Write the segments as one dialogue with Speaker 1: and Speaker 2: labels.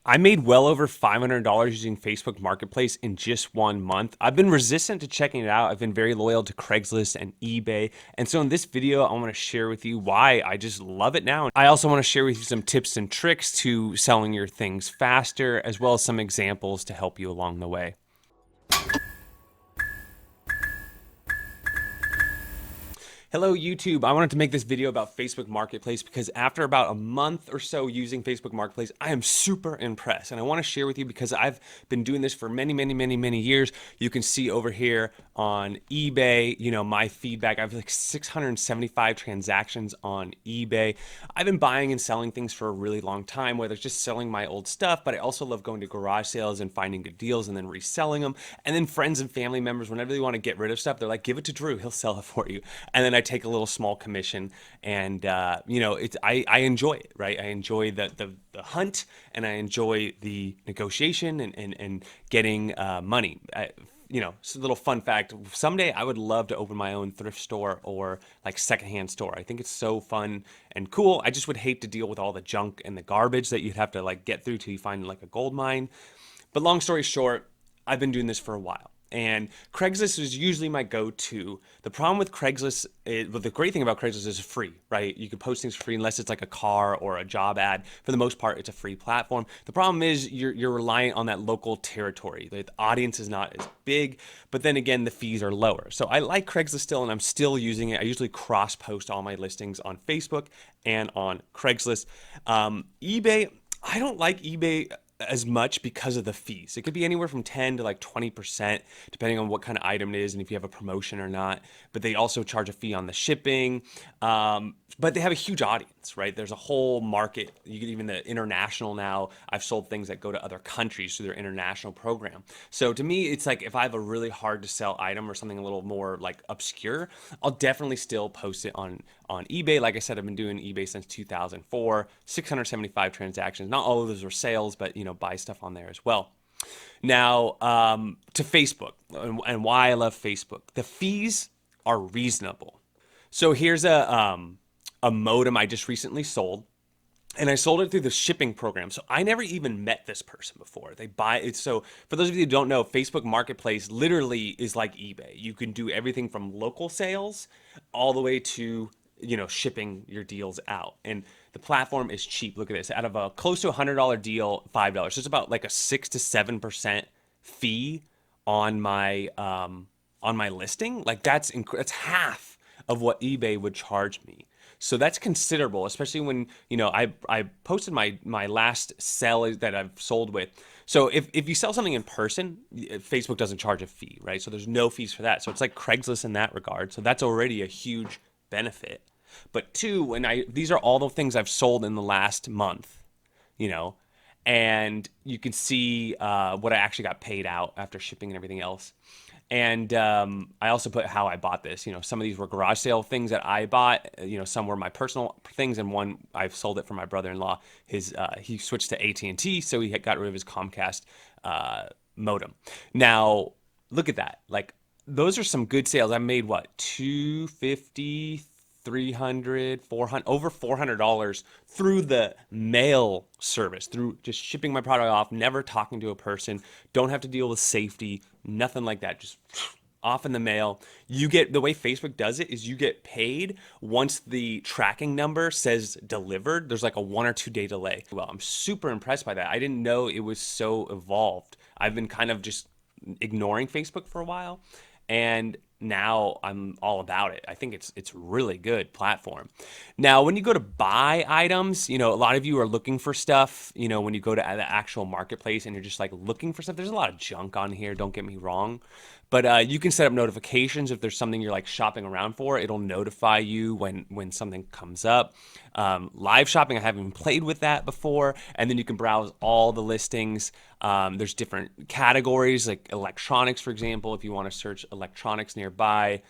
Speaker 1: I made well over $500 using Facebook Marketplace in just 1 month. I've been resistant to checking it out. I've been very loyal to Craigslist and eBay. And so in this video, I want to share with you why I just love it now. I also want to share with you some tips and tricks to selling your things faster, as well as some examples to help you along the way. Hello YouTube, I wanted to make this video about Facebook Marketplace because after about a month or so using Facebook Marketplace, I am super impressed. And I want to share with you because I've been doing this for many years. You can see over here on eBay, my feedback. I have like 675 transactions on eBay. I've been buying and selling things for a really long time, whether it's just selling my old stuff, but I also love going to garage sales and finding good deals and then reselling them. And then friends and family members, whenever they want to get rid of stuff, they're like, give it to Drew, he'll sell it for you. And then I take a little small commission, and I enjoy it, right? I enjoy the hunt, and I enjoy the negotiation and getting money. It's a little fun fact. Someday I would love to open my own thrift store or like secondhand store. I think it's so fun and cool. I just would hate to deal with all the junk and the garbage that you'd have to like get through till you find like a gold mine. But long story short, I've been doing this for a while. And Craigslist is usually my go-to. The problem with Craigslist, the great thing about Craigslist is it's free, right? You can post things for free unless it's like a car or a job ad. For the most part, it's a free platform. The problem is you're reliant on that local territory. The audience is not as big, but then again, the fees are lower. So I like Craigslist still, and I'm still using it. I usually cross-post all my listings on Facebook and on Craigslist. eBay, I don't like eBay as much because of the fees. It could be anywhere from 10 to like 20%, depending on what kind of item it is and if you have a promotion or not. But they also charge a fee on the shipping. But they have a huge audience, right? There's a whole market. You get even the international now. I've sold things that go to other countries through their international program. So to me, it's like if I have a really hard to sell item or something a little more like obscure, I'll definitely still post it on eBay. Like I said, I've been doing eBay since 2004, 675 transactions. Not all of those were sales, but buy stuff on there as well. Now, to Facebook and why I love Facebook. The fees are reasonable. So here's a modem I just recently sold, and I sold it through the shipping program. So I never even met this person before. They buy it. So for those of you who don't know, Facebook Marketplace literally is like eBay. You can do everything from local sales all the way to shipping your deals out. And the platform is cheap. Look at this. Out of a close to $100 deal, $5. So it's about like a 6 to 7% fee on my listing. Like that's half of what eBay would charge me. So that's considerable, especially when I posted my last sell that I've sold with. So if you sell something in person, Facebook doesn't charge a fee, right? So there's no fees for that. So it's like Craigslist in that regard. So that's already a huge benefit. But two, these are all the things I've sold in the last month, and you can see what I actually got paid out after shipping and everything else. And I also put how I bought this. Some of these were garage sale things that I bought. Some were my personal things, and one I've sold it for my brother-in-law. He switched to AT&T, so he got rid of his Comcast modem. Now look at that. Like those are some good sales. I made what, $250, $300, $400, over $400 through the mail service, through just shipping my product off, never talking to a person, don't have to deal with safety, nothing like that, just off in the mail. The way Facebook does it is you get paid once the tracking number says delivered. There's like a 1 or 2 day delay. Well, I'm super impressed by that. I didn't know it was so evolved. I've been kind of just ignoring Facebook for a while, and now I'm all about it. I think it's really good platform. Now, when you go to buy items, a lot of you are looking for stuff, when you go to the actual marketplace and you're just like looking for stuff, there's a lot of junk on here, don't get me wrong. But you can set up notifications if there's something you're like shopping around for. It'll notify you when something comes up. Live shopping, I haven't even played with that before. And then you can browse all the listings. There's different categories like electronics, for example, if you want to search electronics nearby.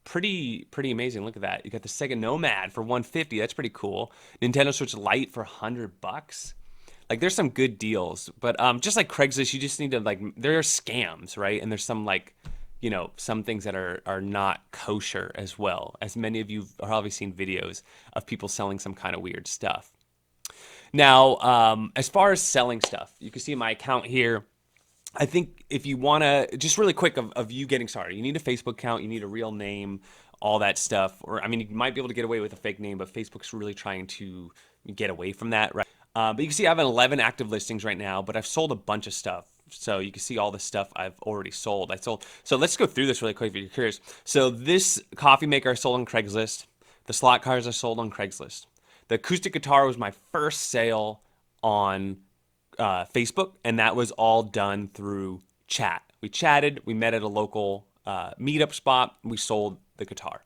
Speaker 1: Pretty amazing. Look at that. You got the Sega Nomad for $150. That's pretty cool. Nintendo Switch Lite for $100. Like there's some good deals, but just like Craigslist, you just need to there are scams, right? And there's some some things that are not kosher as well, as many of you have probably seen videos of people selling some kind of weird stuff. Now, as far as selling stuff, you can see my account here. I think if you want to, just really quick of you getting started, you need a Facebook account, you need a real name, all that stuff. Or, I mean, you might be able to get away with a fake name, but Facebook's really trying to get away from that, right? But you can see I have 11 active listings right now, but I've sold a bunch of stuff. So you can see all the stuff I've already sold. So let's go through this really quick if you're curious. So this coffee maker I sold on Craigslist. The slot cars I sold on Craigslist. The acoustic guitar was my first sale on Facebook, and that was all done through chat. We chatted, we met at a local meetup spot, we sold the guitar.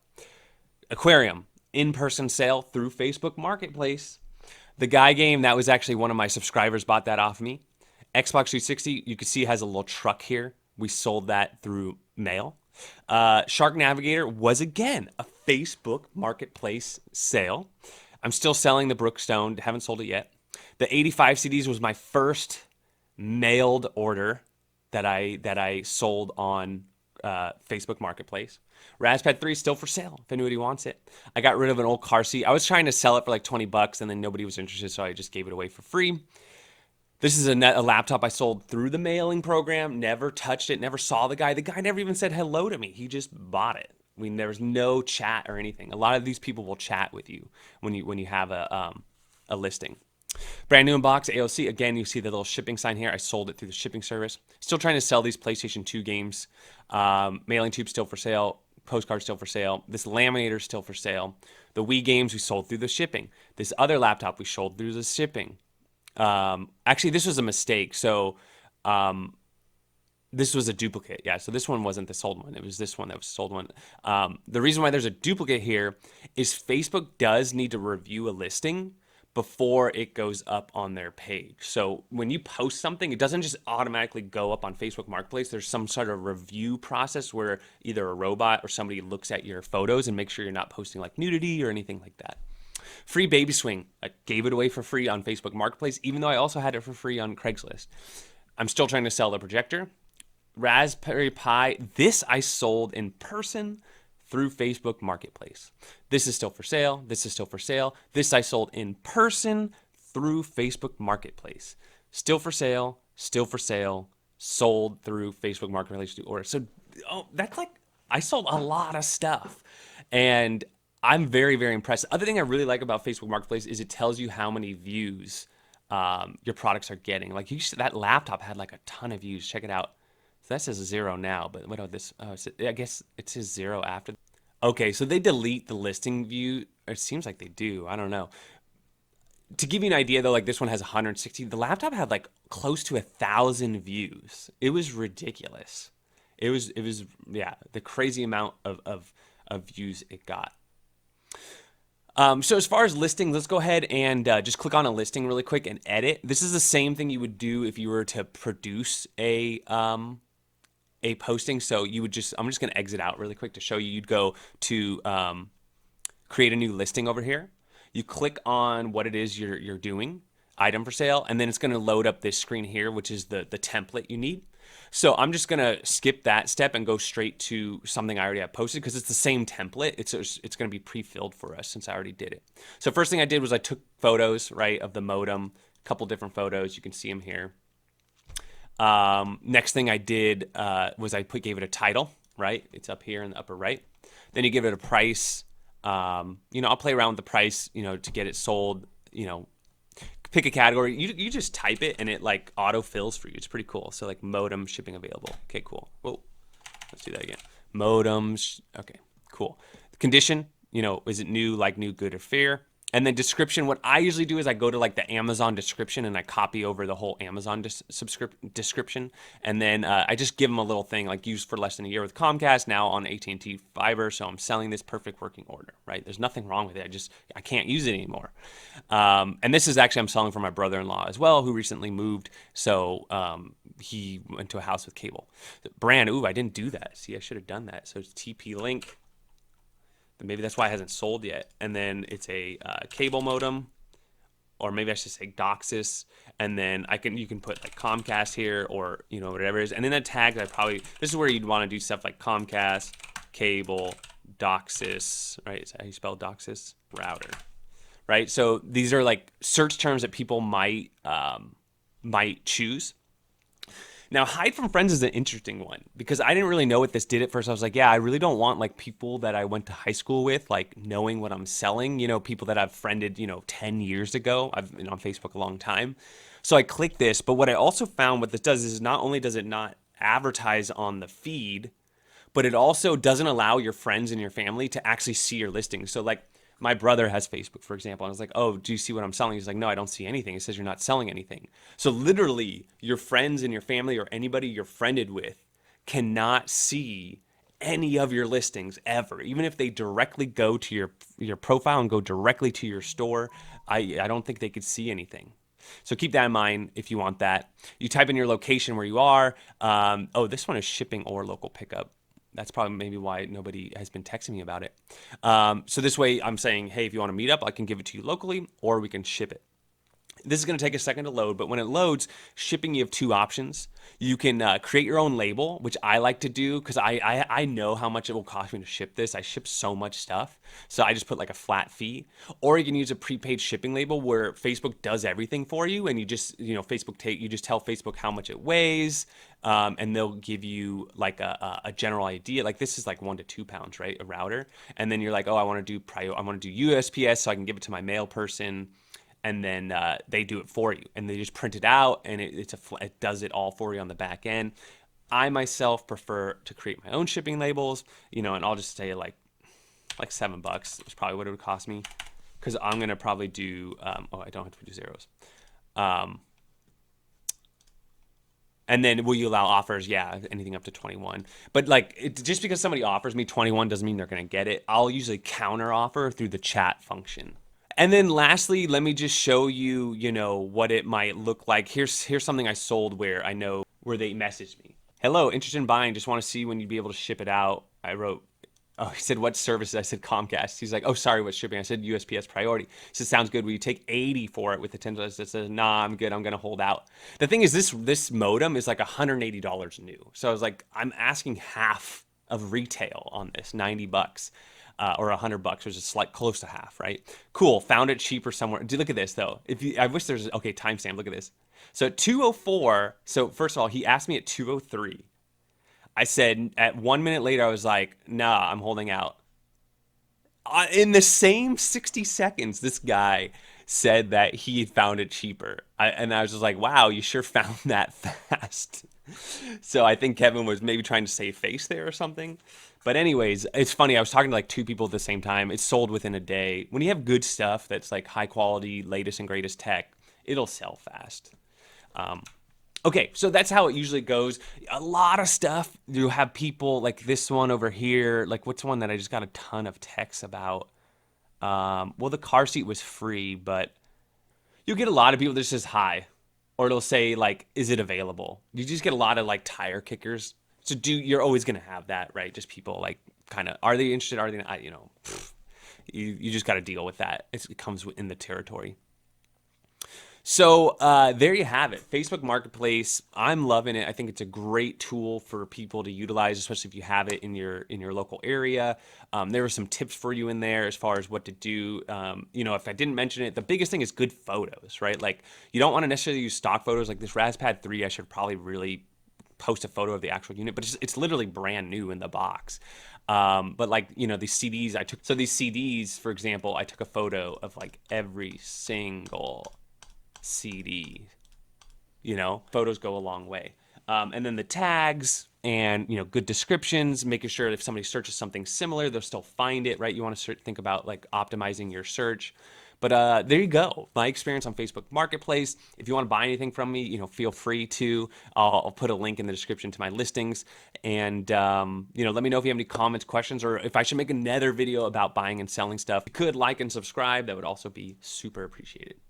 Speaker 1: Aquarium, in-person sale through Facebook Marketplace. The Guy game, that was actually one of my subscribers bought that off me. Xbox 360, you can see has a little truck here. We sold that through mail. Shark Navigator was again a Facebook Marketplace sale. I'm still selling the Brookstone, haven't sold it yet. The 85 CDs was my first mailed order that I sold on Facebook Marketplace. Raspad 3 is still for sale if anybody wants it. I got rid of an old car seat. I was trying to sell it for like 20 bucks and then nobody was interested, so I just gave it away for free. This is a laptop I sold through the mailing program, never touched it, never saw the guy. The guy never even said hello to me. He just bought it. I mean, there was no chat or anything. A lot of these people will chat with you when you have a listing. Brand new in box, AOC. Again, you see the little shipping sign here. I sold it through the shipping service. Still trying to sell these PlayStation 2 games. Mailing tube still for sale. Postcard still for sale. This laminator still for sale. The Wii games we sold through the shipping. This other laptop we sold through the shipping. Actually, this was a mistake. So this was a duplicate. Yeah, so this one wasn't the sold one. It was this one that was sold one. The reason why there's a duplicate here is Facebook does need to review a listing before it goes up on their page. So when you post something, it doesn't just automatically go up on Facebook Marketplace. There's some sort of review process where either a robot or somebody looks at your photos and makes sure you're not posting like nudity or anything like that. Free baby swing. I gave it away for free on Facebook Marketplace, even though I also had it for free on Craigslist. I'm still trying to sell the projector. Raspberry Pi. This I sold in person through Facebook Marketplace. This is still for sale. This is still for sale. This I sold in person through Facebook Marketplace. Still for sale. Still for sale. Sold through Facebook Marketplace to order. So that's like, I sold a lot of stuff. And I'm very, very impressed. The other thing I really like about Facebook Marketplace is it tells you how many views your products are getting. Like that laptop had like a ton of views. Check it out. So that says 0 now, but what about this? I guess it says 0 after. Okay, so they delete the listing view. It seems like they do. I don't know. To give you an idea though, like this one has 160. The laptop had like close to 1,000 views. It was ridiculous. It was yeah, the crazy amount of views it got. So as far as listings, let's go ahead and just click on a listing really quick and edit. This is the same thing you would do if you were to produce a posting. So you would I'm just going to exit out really quick to show you. You'd go to create a new listing over here. You click on what it is you're doing, item for sale, and then it's going to load up this screen here, which is the template you need. So I'm just going to skip that step and go straight to something I already have posted because it's the same template. It's going to be pre-filled for us since I already did it. So first thing I did was I took photos, right, of the modem, a couple different photos. You can see them here. Next thing I did was I gave it a title, right? It's up here in the upper right. Then you give it a price. I'll play around with the price, to get it sold, pick a category. You just type it and it like auto fills for you. It's pretty cool. So like modem shipping available. Okay, cool. Whoa, let's do that again. Modems. Okay, cool. Condition, is it new, like new, good, or fair? And then description, what I usually do is I go to like the Amazon description and I copy over the whole Amazon description. And then I just give them a little thing like used for less than a year with Comcast, now on AT&T Fiber. So I'm selling this perfect working order, right? There's nothing wrong with it. I can't use it anymore. And this is actually, I'm selling for my brother-in-law as well, who recently moved. So he went to a house with cable. Brand, I didn't do that. See, I should have done that. So it's TP link. Maybe that's why it hasn't sold yet. And then it's a cable modem, or maybe I should say DOCSIS. And then you can put like Comcast here, or whatever it is. And then that tag, this is where you'd want to do stuff like Comcast, cable, DOCSIS, right? Is that how you spell DOCSIS? Router. right? So these are like search terms that people might choose. Now, hide from friends is an interesting one because I didn't really know what this did at first. I was like, yeah, I really don't want like people that I went to high school with, like knowing what I'm selling, people that I've friended, 10 years ago. I've been on Facebook a long time. So I clicked this. But what I also found what this does is not only does it not advertise on the feed, but it also doesn't allow your friends and your family to actually see your listings. So like my brother has Facebook, for example. And I was like, oh, do you see what I'm selling? He's like, no, I don't see anything. It says you're not selling anything. So literally your friends and your family or anybody you're friended with cannot see any of your listings ever. Even if they directly go to your profile and go directly to your store, I don't think they could see anything. So keep that in mind if you want that. You type in your location where you are. Oh, this one is shipping or local pickup. That's probably maybe why nobody has been texting me about it. So this way I'm saying, hey, if you want to meet up, I can give it to you locally or we can ship it. This is going to take a second to load, but when it loads, shipping, you have two options. You can create your own label, which I like to do because I know how much it will cost me to ship this. I ship so much stuff. So I just put like a flat fee. Or you can use a prepaid shipping label where Facebook does everything for you. And you just, you just tell Facebook how much it weighs. And they'll give you like a general idea. Like this is like 1 to 2 pounds, right? A router. And then you're like, oh, I want to do USPS so I can give it to my mail person. And then they do it for you, and they just print it out, and it does it all for you on the back end. I myself prefer to create my own shipping labels, and I'll just say like $7 is probably what it would cost me, because I'm gonna probably do. I don't have to do zeros. And then will you allow offers? Yeah, anything up to 21. But like, just because somebody offers me 21 doesn't mean they're gonna get it. I'll usually counter offer through the chat function. And then lastly, let me just show you, what it might look like. Here's something I sold where they messaged me. Hello, interested in buying, just want to see when you'd be able to ship it out. I wrote, oh, he said, what services? I said, Comcast. He's like, oh, sorry, what's shipping? I said, USPS priority. He said, sounds good. Will you take 80 for it with the $10? I said, nah, I'm good. I'm going to hold out. The thing is, this modem is like $180 new. So I was like, I'm asking half of retail on this, $90. Or $100, which is like close to half, right? Cool, found it cheaper somewhere. Dude, look at this though. I wish there's, okay, timestamp, look at this. So at 2:04, so first of all, he asked me at 2:03. I said, at 1 minute later, I was like, nah, I'm holding out. In the same 60 seconds, this guy said that he had found it cheaper. And I was just like, wow, you sure found that fast. So I think Kevin was maybe trying to save face there or something. But anyways, it's funny. I was talking to like 2 people at the same time. It's sold within a day. When you have good stuff that's like high quality, latest and greatest tech, it'll sell fast. Okay, so that's how it usually goes. A lot of stuff, you have people like this one over here. Like what's one that I just got a ton of texts about? Well, the car seat was free, but you'll get a lot of people that says hi. Or it'll say like, is it available? You just get a lot of like tire kickers. So you're always going to have that, right? Just people like kind of, are they interested? Are they not? You just got to deal with that. It comes in the territory. So there you have it. Facebook Marketplace. I'm loving it. I think it's a great tool for people to utilize, especially if you have it in your local area. There were some tips for you in there as far as what to do. If I didn't mention it, the biggest thing is good photos, right? Like you don't want to necessarily use stock photos. Like this Raspad 3, I should probably really post a photo of the actual unit, but it's literally brand new in the box. But like, these CDs I took. So these CDs, for example, I took a photo of like every single CD. Photos go a long way. And then the tags and, good descriptions, making sure if somebody searches something similar, they'll still find it, right? You want to think about like optimizing your search. But there you go. My experience on Facebook Marketplace. If you want to buy anything from me, feel free to. I'll put a link in the description to my listings. And, let me know if you have any comments, questions, or if I should make another video about buying and selling stuff. If you could like and subscribe, that would also be super appreciated.